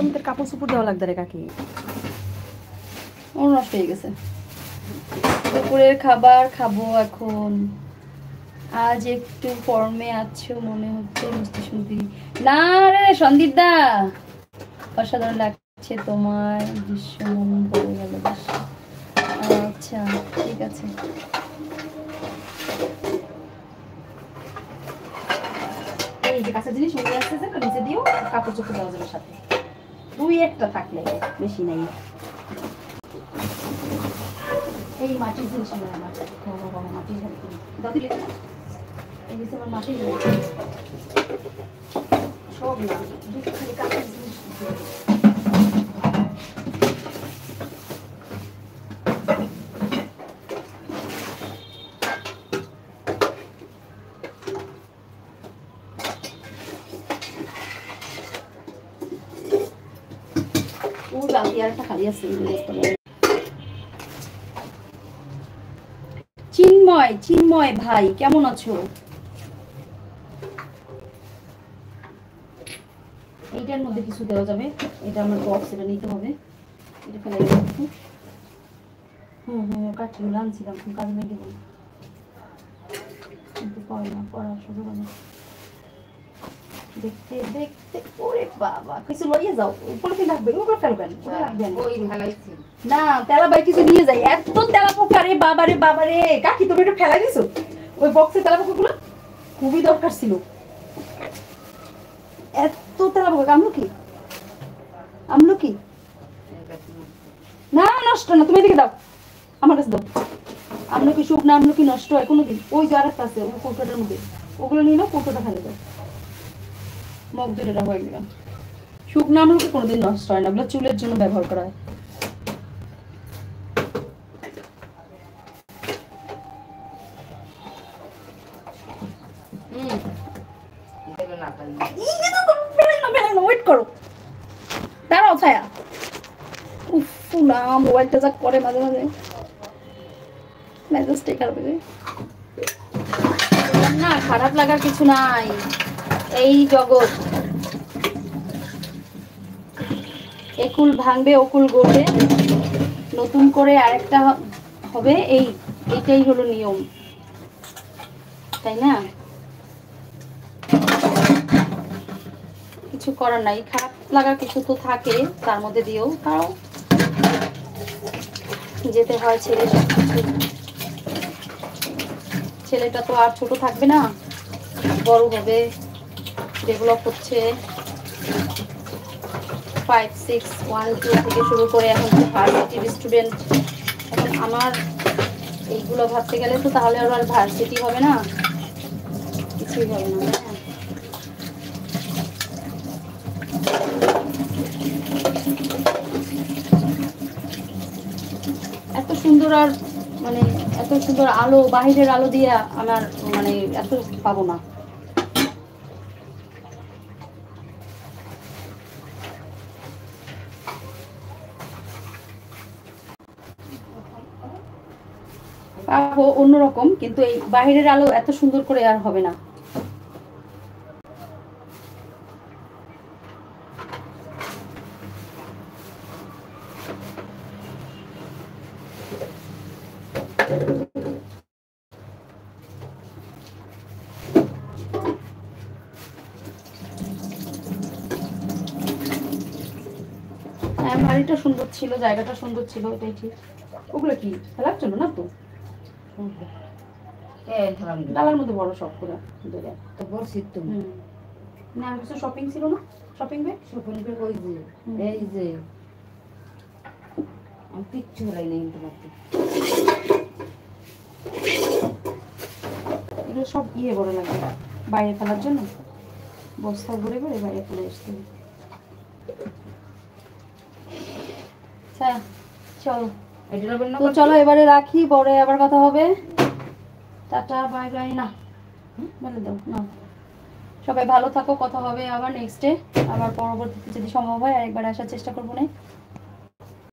ভিতরে কাপড় চোপড় দেওয়া লাগবে রে কাকি। ও নষ্ট হয়ে গেছে। দুপুরের খাবার খাবো এখন। আজ একটু ফর্মে আছো মনে হচ্ছে মিষ্টি শুনতে। না রে সন্দীপ দা, অসাধারণ লাগছে তোমার দৃশ্য, মন পড়ে গেল বেশ। আচ্ছা ঠিক আছে। এই যে কাঁচা জিনিস উড়ে আসছে যে নিচে দিও, কাপড় চোপড় দেওয়া যাবে সাথে, দুই একটা থাকলে, বেশি নাই। এই মাটির জিনিস আমার মাটির দাও দিলে, এই যে আমার মাটির সব না খালি কাঁচা জিনিস। চিন্ময়, চিন্ময় ভাই কেমন আছো? এইটার মধ্যে কিছু দেওয়া যাবে, এটা আমার বক্স, এটা নিতে হবে, এটা ফেলে দেবো। কাঠিগুলো আনছিলাম, কাজে লেগে দেবো কিন্তু পরে না, পড়ার সুযোগ নেই। দেখতে দেখতে ওরে বাবা, কিছু লইয়ে যাও, উপরে কি লাগবে? উপরে ফেলবেন, রাখবেন না, তেলা বাই কিছু নিয়ে যাই। এত তেলা পোকা রে বাবা রে বাবা রে, কাকি তুমি এটা ফেলাই দিছো ওই বক্সে তেলা পোকাগুলো? খুবই দরকার ছিল এত তেলা পোকা। আমলকি, আমলকি না নষ্ট না, তুমি এদিকে দাও, আমার কাছে দাও। আমলকি শুকনো আমলকি নষ্ট হয় কোনোদিন? ওই যে আরেকটা আছে ওই কৌটোটার মধ্যে, ওগুলো নিয়ে নাও, কৌটোটা ফেলে দাও। মগ দুটোটা হয়ে গেলাম। শুকনো আমলকি কোনোদিন নষ্ট হয় না, ওগুলো চুলের জন্য ব্যবহার করা হয়। ওয়েট করো, দাঁড়াও ছায়া। উফ না, মোবাইলটা যা করে মাঝে মাঝে মেজাজটাই খারাপ হয়ে যায়। না খারাপ লাগার কিছু নাই, এই জগৎ। একুল ভাঙবে অকুল গড়বে, নতুন করে আরেকটা হবে, এইটাই হলো নিয়ম, তাই না? কিছু করার নাই, খারাপ লাগার কিছু তো থাকে তার মধ্যে দিয়েও তাও যেতে হয়। ছেলেটা তো আর ছোট থাকবে না, বড় হবে, ডেভেলপ হচ্ছে। 5, 6, 1, 2 থেকে শুরু করে এখন তো ভার্সিটির স্টুডেন্ট। এখন আমার এইগুলো ভাবতে গেলে তো তাহলে আর ভার্সিটি হবে না, কিছুই হবে না। এত সুন্দর, আর মানে এত সুন্দর আলো, বাহিরের আলো দিয়ে আমার মানে এত পাবো না। পাবো অন্যরকম, কিন্তু এই বাহিরের আলো এত সুন্দর করে আর হবে না। হ্যাঁ বাড়িটা সুন্দর ছিল, জায়গাটা সুন্দর ছিল, এটাই ঠিক। ওগুলো কি ফেলার জন্য না তো, ডালার মধ্যে বড় সব করে না। আর কিছু শপিং ছিল না? শপিং ব্যাগ, শপিং ব্যাগ ওই যে এই যে আমি কিচ্ছু হলাই নাই তোমাকে, এগুলো সব ইয়ে বড় লাগবে বাইরে ফেলার জন্য, বস্তা ভরে ভরে বাইরে ফেলে আসতে হবে। চলো তো, চলো এবারে রাখি, পরে আবার কথা হবে। Tata bye bye. না বলে দাও না, সবাই ভালো থাকো, কথা হবে আবার নেক্সট ডে, আবার পরবর্তীতে যদি সম্ভব হয় আরেকবার আসার চেষ্টা করবো না।